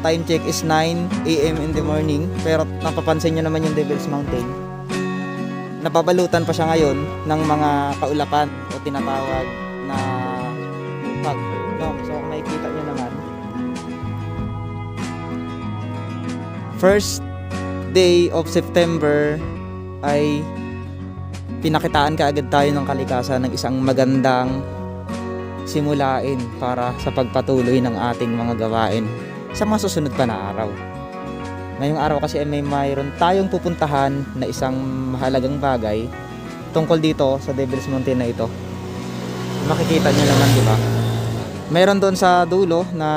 time check is 9 AM in the morning. Pero napapansin nyo naman yung Devil's Mountain, nababalutan pa siya ngayon ng mga kaulapan o tinatawag na fog. No? So kung makikita nyo naman, first day of September ay pinakitaan kaagad tayo ng kalikasan ng isang magandang simulain para sa pagpatuloy ng ating mga gawain sa mga susunod pa na araw. Ngayong araw kasi ay mayroon tayong pupuntahan na isang mahalagang bagay tungkol dito sa Devil's Mountain na ito. Makikita nyo naman, di ba? Mayroon doon sa dulo na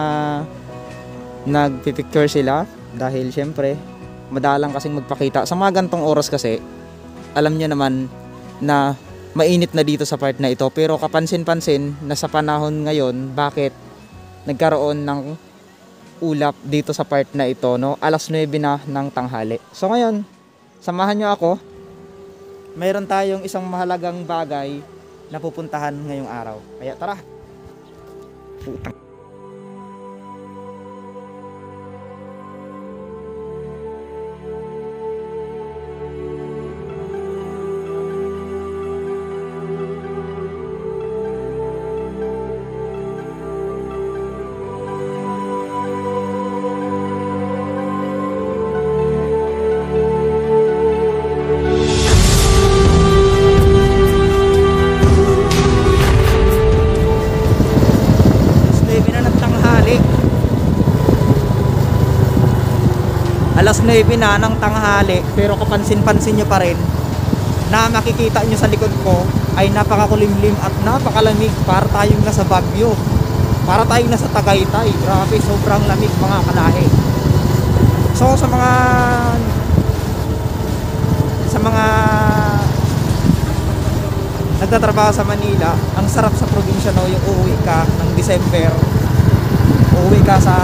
nagpipicture sila dahil syempre madalang kasing magpakita sa mga gantong oras kasi alam nyo naman na mainit na dito sa part na ito, pero kapansin-pansin na sa panahon ngayon bakit nagkaroon ng ulap dito sa part na ito, no? Alas 9 na ng tanghali. So ngayon, samahan nyo ako. Mayroon tayong isang mahalagang bagay na pupuntahan ngayong araw. Kaya tara. Putang. Alas 9 na ng tanghali, pero kapansin-pansin nyo pa rin na makikita nyo sa likod ko ay napakakulimlim at napakalamig. Para tayong nasa Baguio, para tayong nasa Tagaytay. Grabe, sobrang lamig mga kalahi. So sa mga nagtatrabaho sa Manila, ang sarap sa probinsya, no, yung uuwi ka ng December, uuwi ka sa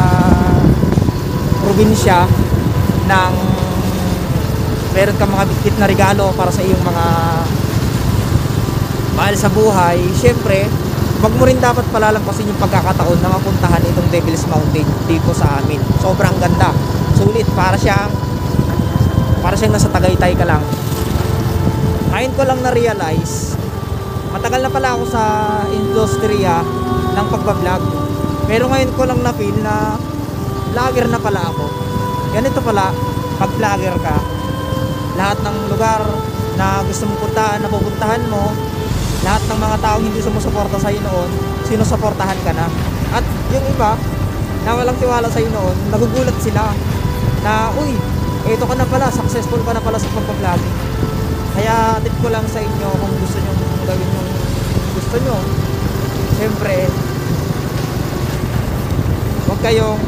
probinsya ng meron ka mga bitbit na regalo para sa iyong mga mahal sa buhay. Syempre, wag mo rin dapat palalampasin yung pagkakataon na mapuntahan itong Devil's Mountain dito sa amin. Sobrang ganda, sulit, para siyang nasa Tagaytay ka lang. Ngayon ko lang na-realize, matagal na pala ako sa industriya ng pagbablog, pero ngayon ko lang na-feel na vlogger na pala ako. Ganito pala, pag vlogger ka, lahat ng lugar na gusto mong puntahan, napupuntahan mo, lahat ng mga taong hindi sumusuporta sa'yo noon, sinusuportahan ka na. At yung iba na walang tiwala sa'yo noon, nagugulat sila na, uy, eto ka na pala, successful ka na pala sa pagpa-vlogging. Kaya tip ko lang sa inyo, kung gusto nyo gawin yung gusto nyo, siyempre, huwag kayong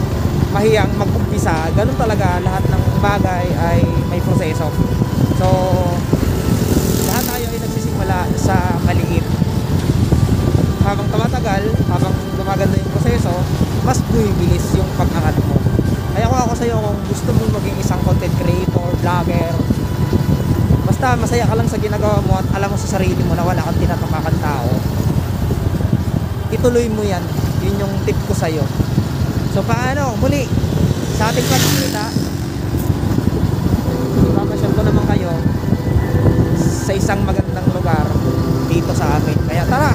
mahiyang mag-umpisa. Ganun talaga, lahat ng bagay ay may proseso. So lahat tayo ay nagsisimula sa maliit. Habang tumatagal, habang gumaganda yung proseso, mas bumibilis yung pag-angat mo. Kaya kung ako sa'yo, kung gusto mong maging isang content creator, vlogger, basta masaya ka lang sa ginagawa mo at alam mo sa sarili mo na wala kang tinatapakan tao, ituloy mo yan. Yun yung tip ko sa'yo. So paano? Muli, sa ating pagkikita, ipapasyal ko naman kayo sa isang magandang lugar dito sa amin. Kaya tara!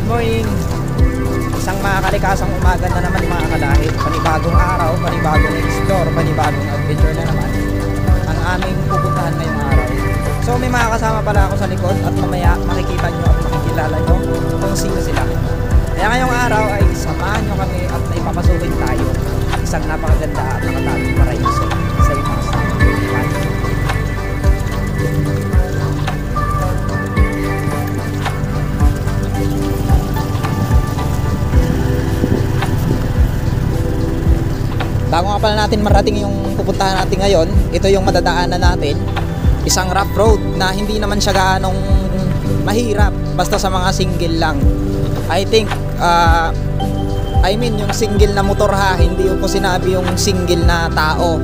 morning. Isang makakalikasang umaga na naman mga kalahi. Panibagong araw, panibagong explore, panibagong adventure na naman ang aming pupuntahan ngayong araw. So may mga kasama pala ako sa likod at mamaya makikita nyo at makikilala nyo kung sino sila. Kaya ngayong araw ay samahan nyo kami at naipapasukin tayo isang napakaganda at nakatagong paraiso sa imas. Bago nga pala natin marating yung pupuntahan natin ngayon, ito yung madadaanan natin. Isang rough road na hindi naman siya gaanong mahirap, basta sa mga single lang. I think, yung single na motor ha, hindi yung po sinabi yung single na tao.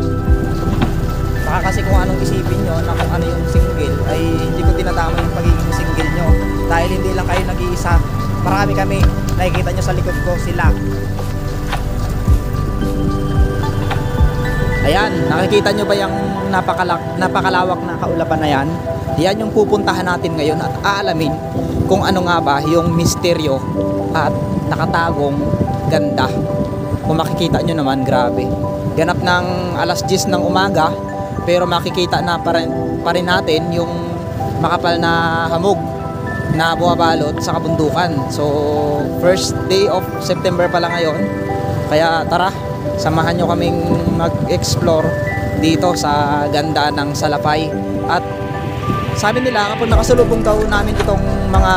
Baka kasi kung anong isipin nyo na kung ano yung single, ay hindi ko tinatama yung pagiging single nyo. Dahil hindi lang kayo nag-iisa, marami kami. Nakikita nyo sa likod ko sila. Ayan, nakikita nyo ba yung napakalawak na kaulapan na yan? Yan yung pupuntahan natin ngayon at aalamin kung ano nga ba yung misteryo at nakatagong ganda. Kung makikita nyo naman, grabe. Ganap ng alas 10 ng umaga, pero makikita na pa rin natin yung makapal na hamog na bumabalot sa kabundukan. So, first day of September pala ngayon. Kaya tara, samahan nyo kaming mag-explore dito sa ganda ng Salapay. At sabi nila kapag nakasalubong daw namin itong mga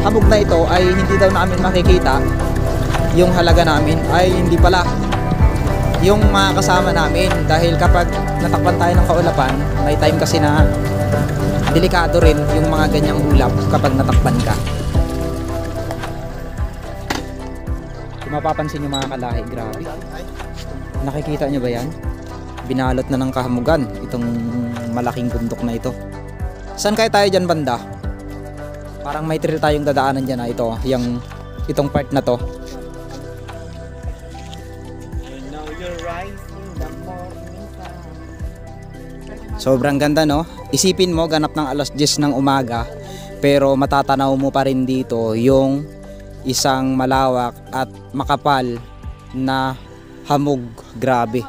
hamog na ito ay hindi daw namin makikita yung halaga namin. Ay hindi pala, yung mga kasama namin, dahil kapag natakpan tayo ng kaulapan, may time kasi na delikado rin yung mga ganyang ulap kapag natakpan ka. Kung mapapansin nyo mga kalahi, grabe. Nakikita nyo ba yan? Binalot na ng kahamugan itong malaking bundok na ito. Saan kaya tayo dyan banda? Parang may trail tayong dadaanan dyan, ito, itong part na to. Sobrang ganda, no? Isipin mo, ganap ng alas 10 ng umaga, pero matatanaw mo pa rin dito yung isang malawak at makapal na hamog. Grabe.